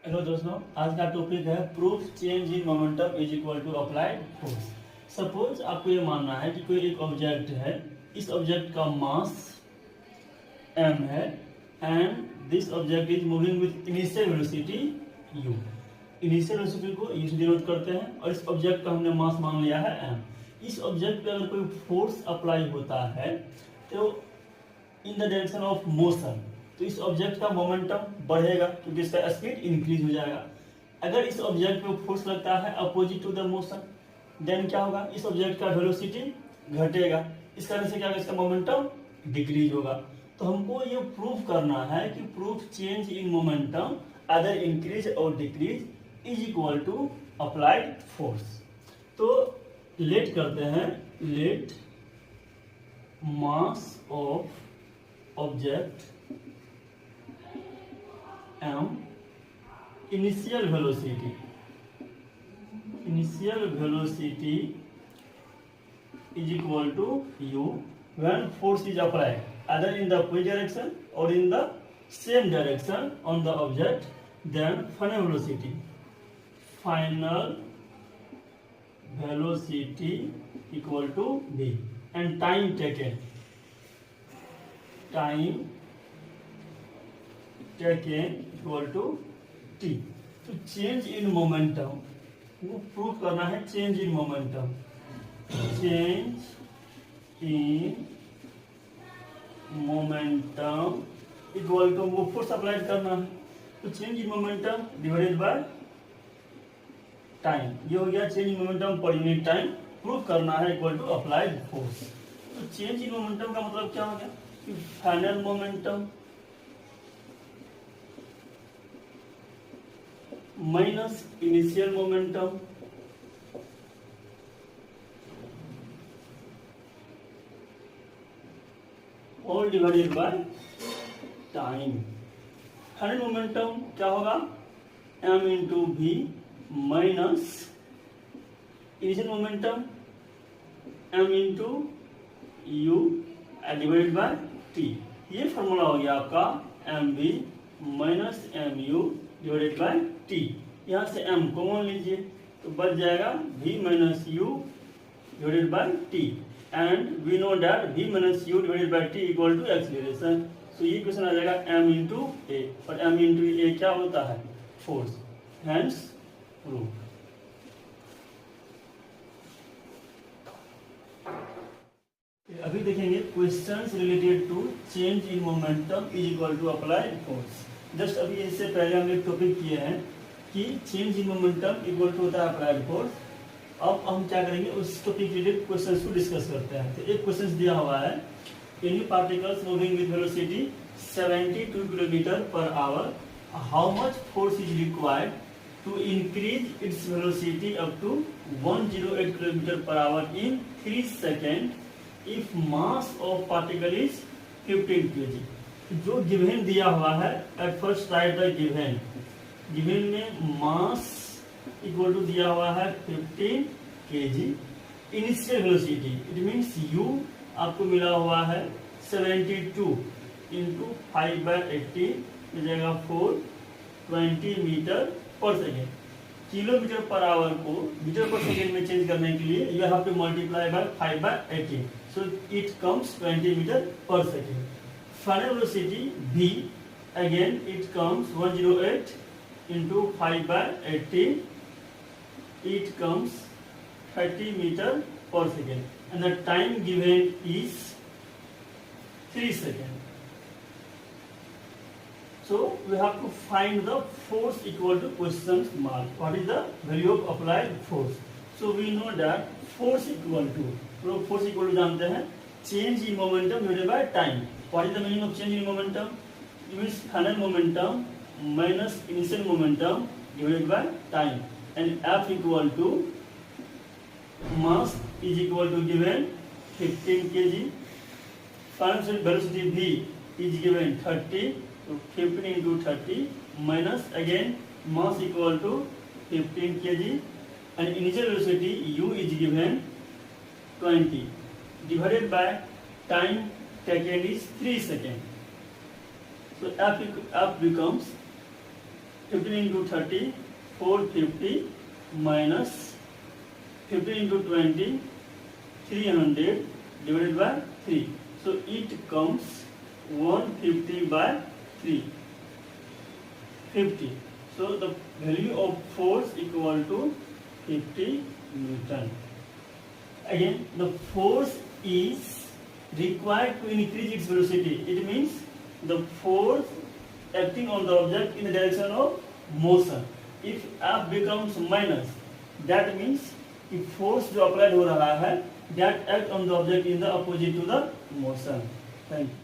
Hello दोस्तों, आज का टॉपिक है proof change in momentum is equal to applied force. Suppose आपको ये मानना है कि कोई एक ऑब्जेक्ट है, इस ऑब्जेक्ट का मास m है and this object is moving with initial velocity u। Initial velocity को u से डिनोट करते हैं और इस ऑब्जेक्ट का हमने मास मान लिया है m। इस ऑब्जेक्ट पे अगर कोई फोर्स अप्लाई होता है तो in the direction of motion, तो इस ऑब्जेक्ट का मोमेंटम बढ़ेगा क्योंकि इसका स्पीड इंक्रीज हो जाएगा। अगर इस ऑब्जेक्ट पे फोर्स लगता है opposite to the motion, then क्या होगा, इस ऑब्जेक्ट का वेलोसिटी घटेगा। इस कारण से क्या होगा, इसका मोमेंटम डिक्रीज होगा। तो हमको ये प्रूव करना है कि proof change in momentum other increase और decrease is equal to applied force. तो लेट करते हैं, let mass of object m initial velocity is equal to u when force is applied either in the opposite direction or in the same direction on the object, then final velocity equal to v and time taken equal to t। तो change in momentum वो prove करना है, change in momentum equal to वो force apply करना है, तो change in momentum divided by time. ये हो गया चेंज इन मोमेंटम पर यूनिट टाइम, प्रूव करना है इक्वल टू अप्लाइड फोर्स। तो चेंज इन मोमेंटम का मतलब क्या हो गया कि final momentum minus initial momentum और divided by time. Final momentum क्या होगा, m into v minus initial momentum m into u divided by t। ये फॉर्मूला हो गया आपका mv minus mu divided by t। यहाँ से m कॉमन लीजिए तो बच जाएगा v minus u divided by t and we know that v minus u divided by t equal to acceleration. So ये क्वेश्चन आ जाएगा m इंटू ए, और m into ए क्या होता है, फोर्स, हैंस प्रूफ। अभी देखेंगे questions related to change in momentum is equal to applied force. Just अभी इससे पहले हम एक टॉपिक किए हैं कि change in momentum equal to होता है अप्लाइड फोर्स। अब हम क्या करेंगे, उस टॉपिक रिलेटेड क्वेश्चंस को डिस्कस करते हैं। तो एक क्वेश्चन दिया हुआ है, any particles moving with velocity 72 kilometre per hour, how much force is required to increase its velocity up to 108 kilometre per hour in 3 second if mass of particle is 15 kg। जो given दिया हुआ है, at first write the given में mass equal to दिया हुआ है 15 kg। Initial velocity it means u आपको मिला हुआ है 72 इंटू 5/80 मिल जाएगा 420 metre per second. Kilometre per hour को मीटर पर सेकेंड में चेंज करने के लिए you have to multiply by 5/80, so it comes 20 metre per second. Final velocity v, again it comes 108 into 5/80, it comes 30 meter per second, and the time given is 3 seconds. So we have to find the force equal to question mark. What is the value of applied force? So we know that force equal to जानते हैं change in momentum divided by time. What is the meaning of change in momentum? It means final momentum minus initial momentum divided by time, and F equal to mass is equal to given 15 kg. Final velocity v is given 30, so 15 into 30 minus again mass equal to 15 kg, and initial velocity u is given 20 divided by time taken is 3 seconds. So F becomes 15 into 30, 450 minus 15 into 20, 300 divided by 3. So it comes 150 by 3. 50. So the value of force equal to 50 Newton. Again, the force is required to increase its velocity. It means the force acting on the object in the direction of motion. If F becomes minus, that means if force जो applied हो रहा है, that act on the object in the opposite to the motion. Thank you.